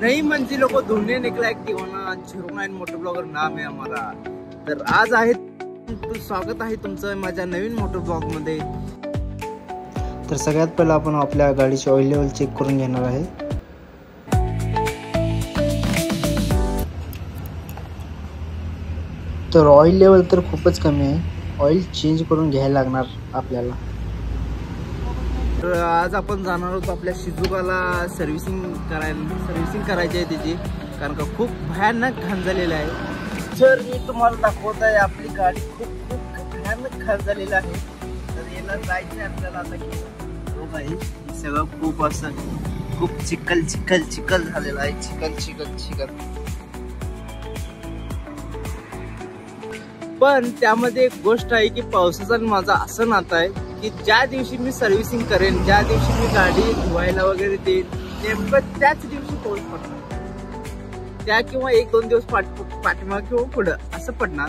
नई मंजिलों को ढूंढने निकला एक दीवाना 09 मोटर ब्लॉगर नाम आहे हमारा। तर आज आहे स्वागत आहे तुमचं माझ्या नवीन मोटर ब्लॉग मध्ये। तर सगळ्यात पहिला आपण आपल्या गाडीची ऑइल लेवल चेक करून घेणार आहे। तर ऑइल लेवल तर खूपच कमी आहे, ऑइल चेंज करून घ्यायला लागणार आपल्याला। तर आज आपण जाणार आहोत आपल्या शिजुकाला सर्व्हिसिंग करायची आहे त्याची, कारण का खूप भयानक घाण झालेला आहे। जर मी तुम्हाला दाखवत आहे आपली गाडी खूप भयानक घाण झालेली आहे। तर याला जायचं आपल्याला आता की हो भाई सगळं खूप असं खूप चिखल झालेला आहे, चिखल। पण त्यामध्ये एक गोष्ट आहे की पावसाचा माझा असं नातं आहे की ज्या दिवशी मी सर्व्हिसिंग करेन, ज्या दिवशी मी गाडी धुवायला वगैरे देईन, नेमकं त्याच दिवशी पाऊस पडणार। त्या किंवा 1-2 दिवस पाठीमाग किंवा पुढं असं पडणार।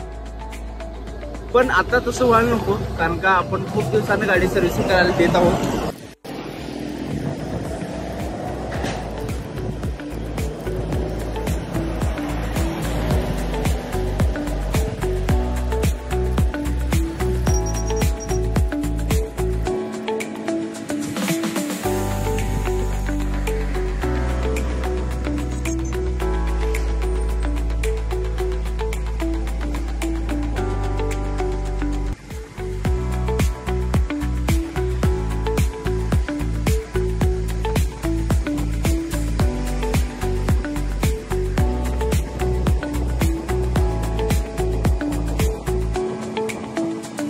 पण आता तसं व्हायला नको, कारण का आपण खूप दिवसानं गाडी सर्व्हिसिंग करायला देत आहोत।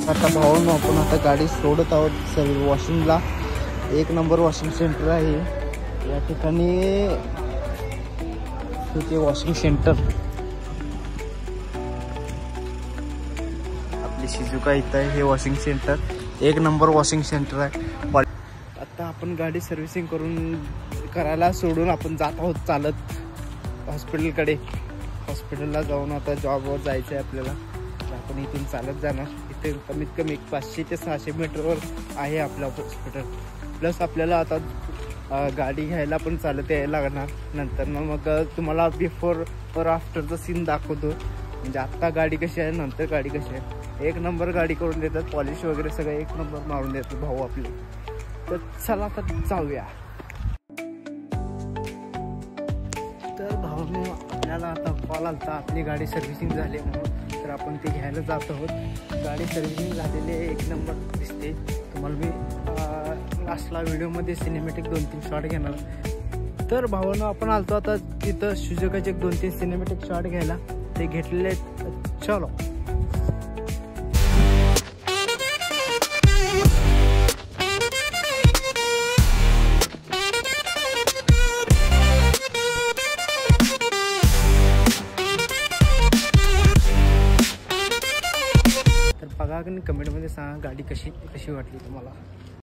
आता भावांनो आपण आता गाडी सोडत आहोत सर्व वॉशिंगला। 1 नंबर वॉशिंग सेंटर आहे या ठिकाणी, तिथे वॉशिंग सेंटर आपली शिजुका इथं आहे। हे washing centre 1 number washing centre आहे। आता आपण गाडी सर्व्हिसिंग करायला सोडून आपण जात आहोत चालत हॉस्पिटलकडे। हॉस्पिटलला जाऊन आता जॉबवर जायचं आहे आपल्याला। आपण इथून चालत जाणार। इथे कमीत कमी 500 ते 600 मीटरवर आहे आपलं हॉस्पिटल। प्लस आपल्याला आता गाडी घ्यायला पण चालत यायला लागणार। नंतर मग तुम्हाला बिफोर और आफ्टरचं सीन दाखवतो, म्हणजे आत्ता गाडी कशी आहे, नंतर गाडी कशी आहे। 1 नंबर गाडी करून देतात, पॉलिश वगैरे सगळं 1 नंबर मारून देतात भाऊ आपले। तर चला आता जाऊया। तर भाऊने आपल्याला आता कॉल आलता, आपली गाडी सर्व्हिसिंग झाली म्हणून, तर आपण ते घ्यायला जात आहोत। गाडी सर्व्हिसिंग झालेली 1 नंबर दिसते तुम्हाला। मी लास्टला व्हिडिओमध्ये सिनेमॅटिक 2-3 शॉट घेणार। तर भावानं आपण आलतो आता तिथं शिजुकाचे 2-3 सिनेमॅटिक शॉट घ्यायला, ते घेतलेले। चलो बघा, कमेंटमध्ये सांगा गाडी कशी वाटली तुम्हाला।